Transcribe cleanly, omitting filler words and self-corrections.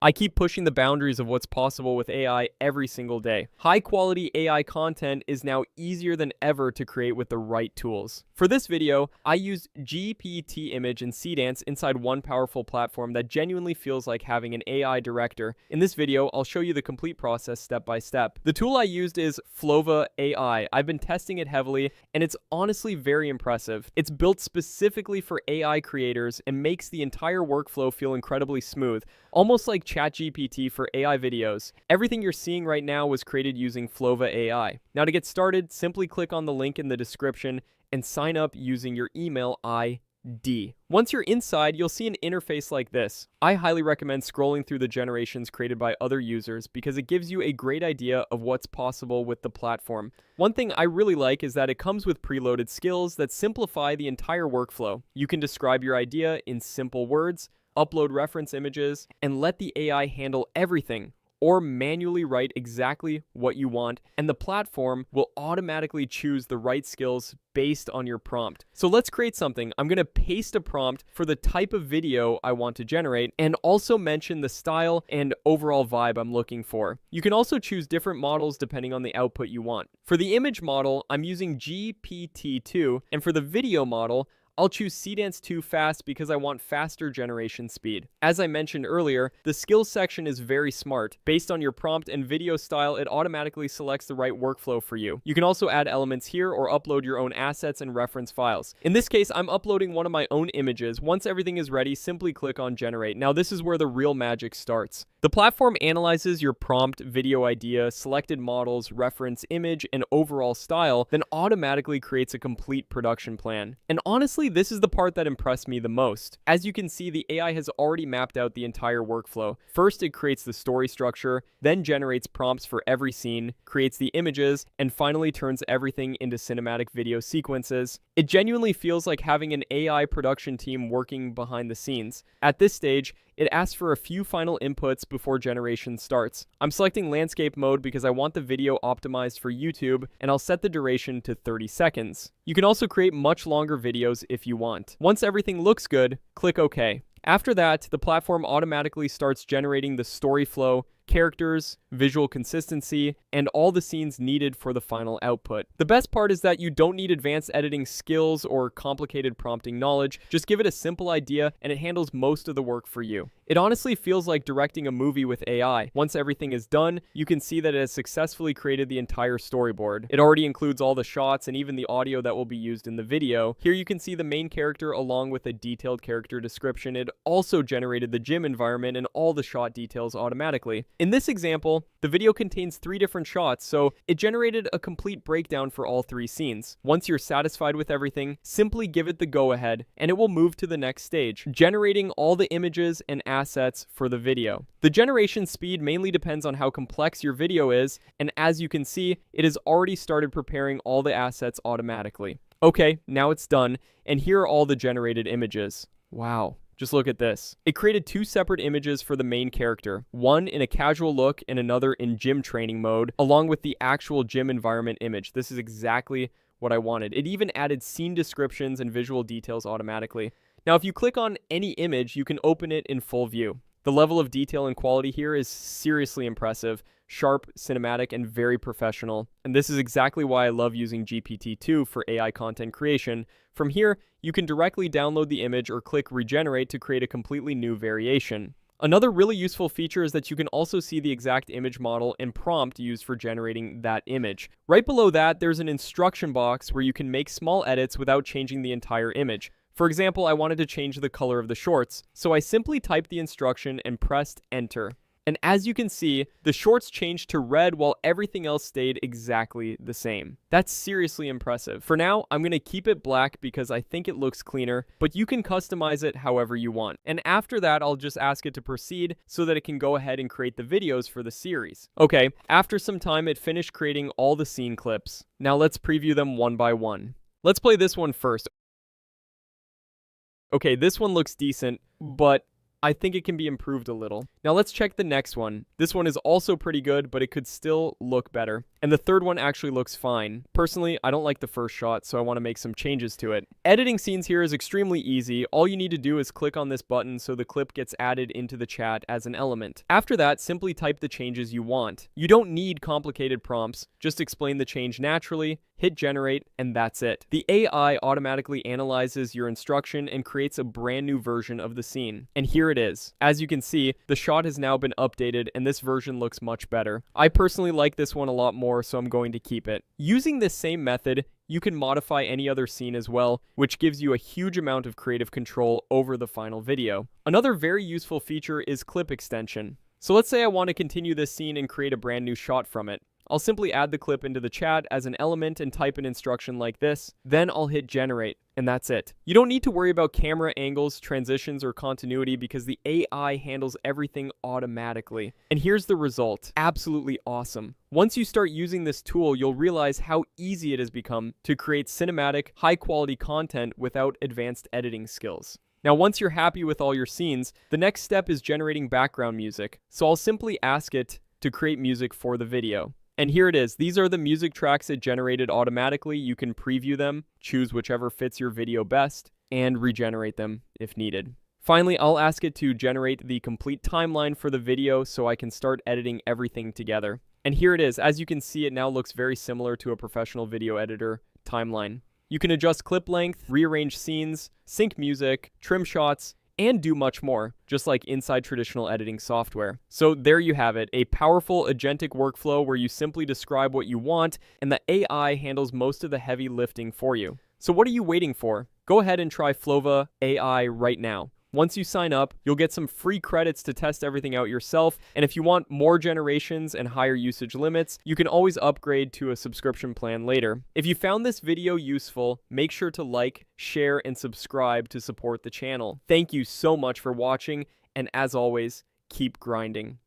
I keep pushing the boundaries of what's possible with AI every single day. High-quality AI content is now easier than ever to create with the right tools. For this video, I used GPT-image and Seedance inside one powerful platform that genuinely feels like having an AI director. In this video, I'll show you the complete process step by step. The tool I used is Flova AI. I've been testing it heavily, and it's honestly very impressive. It's built specifically for AI creators and makes the entire workflow feel incredibly smooth, almost like ChatGPT for AI videos. Everything you're seeing right now was created using Flova AI. Now to get started, simply click on the link in the description and sign up using your email ID. Once you're inside, you'll see an interface like this. I highly recommend scrolling through the generations created by other users because it gives you a great idea of what's possible with the platform. One thing I really like is that it comes with preloaded skills that simplify the entire workflow. You can describe your idea in simple words, upload reference images, and let the AI handle everything, or manually write exactly what you want, and the platform will automatically choose the right skills based on your prompt. So let's create something. I'm going to paste a prompt for the type of video I want to generate and also mention the style and overall vibe I'm looking for. You can also choose different models depending on the output you want. For the image model, I'm using GPT-2, and for the video model, I'll choose Seedance 2 Fast because I want faster generation speed. As I mentioned earlier, the skills section is very smart. Based on your prompt and video style, it automatically selects the right workflow for you. You can also add elements here or upload your own assets and reference files. In this case, I'm uploading one of my own images. Once everything is ready, simply click on Generate. Now this is where the real magic starts. The platform analyzes your prompt, video idea, selected models, reference image, and overall style, then automatically creates a complete production plan. And honestly, this is the part that impressed me the most. As you can see, the AI has already mapped out the entire workflow. First, it creates the story structure, then generates prompts for every scene, creates the images, and finally turns everything into cinematic video sequences. It genuinely feels like having an AI production team working behind the scenes. At this stage, it asks for a few final inputs before generation starts. I'm selecting landscape mode because I want the video optimized for YouTube, and I'll set the duration to 30 seconds. You can also create much longer videos if you want. Once everything looks good, click OK. After that, the platform automatically starts generating the story flow, characters, visual consistency, and all the scenes needed for the final output. The best part is that you don't need advanced editing skills or complicated prompting knowledge. Just give it a simple idea and it handles most of the work for you. It honestly feels like directing a movie with AI. Once everything is done, you can see that it has successfully created the entire storyboard. It already includes all the shots and even the audio that will be used in the video. Here you can see the main character along with a detailed character description. It also generated the gym environment and all the shot details automatically. In this example, the video contains 3 different shots, so it generated a complete breakdown for all 3 scenes. Once you're satisfied with everything, simply give it the go-ahead, and it will move to the next stage, generating all the images and assets for the video. The generation speed mainly depends on how complex your video is, and as you can see, it has already started preparing all the assets automatically. Okay, now it's done, and here are all the generated images. Wow. Just look at this. It created 2 separate images for the main character, one in a casual look and another in gym training mode, along with the actual gym environment image. This is exactly what I wanted. It even added scene descriptions and visual details automatically. Now, if you click on any image, you can open it in full view. The level of detail and quality here is seriously impressive, sharp, cinematic, and very professional. And this is exactly why I love using GPT-2 for AI content creation. From here, you can directly download the image or click Regenerate to create a completely new variation. Another really useful feature is that you can also see the exact image model and prompt used for generating that image. Right below that, there's an instruction box where you can make small edits without changing the entire image. For example, I wanted to change the color of the shorts, so I simply typed the instruction and pressed Enter. And as you can see, the shorts changed to red while everything else stayed exactly the same. That's seriously impressive. For now, I'm going to keep it black because I think it looks cleaner, but you can customize it however you want. And after that, I'll just ask it to proceed so that it can go ahead and create the videos for the series. Okay, after some time, it finished creating all the scene clips. Now let's preview them one by one. Let's play this one first. Okay, this one looks decent, but I think it can be improved a little. Now let's check the next one. This one is also pretty good, but it could still look better. And the third one actually looks fine. Personally, I don't like the first shot, so I want to make some changes to it. Editing scenes here is extremely easy. All you need to do is click on this button so the clip gets added into the chat as an element. After that, simply type the changes you want. You don't need complicated prompts. Just explain the change naturally, hit generate, and that's it. The AI automatically analyzes your instruction and creates a brand new version of the scene. And here it is. As you can see, the shot has now been updated and this version looks much better. I personally like this one a lot more, so I'm going to keep it. Using this same method, you can modify any other scene as well, which gives you a huge amount of creative control over the final video. Another very useful feature is clip extension. So let's say I want to continue this scene and create a brand new shot from it. I'll simply add the clip into the chat as an element and type an instruction like this. Then I'll hit generate, and that's it. You don't need to worry about camera angles, transitions, or continuity because the AI handles everything automatically. And here's the result. Absolutely awesome. Once you start using this tool, you'll realize how easy it has become to create cinematic, high-quality content without advanced editing skills. Now, once you're happy with all your scenes, the next step is generating background music. So I'll simply ask it to create music for the video. And here it is. These are the music tracks it generated automatically. You can preview them, choose whichever fits your video best, and regenerate them if needed. Finally, I'll ask it to generate the complete timeline for the video so I can start editing everything together. And here it is. As you can see, it now looks very similar to a professional video editor timeline. You can adjust clip length, rearrange scenes, sync music, trim shots, and do much more, just like inside traditional editing software. So there you have it, a powerful agentic workflow where you simply describe what you want, and the AI handles most of the heavy lifting for you. So what are you waiting for? Go ahead and try Flova AI right now. Once you sign up, you'll get some free credits to test everything out yourself, and if you want more generations and higher usage limits, you can always upgrade to a subscription plan later. If you found this video useful, make sure to like, share, and subscribe to support the channel. Thank you so much for watching, and as always, keep grinding.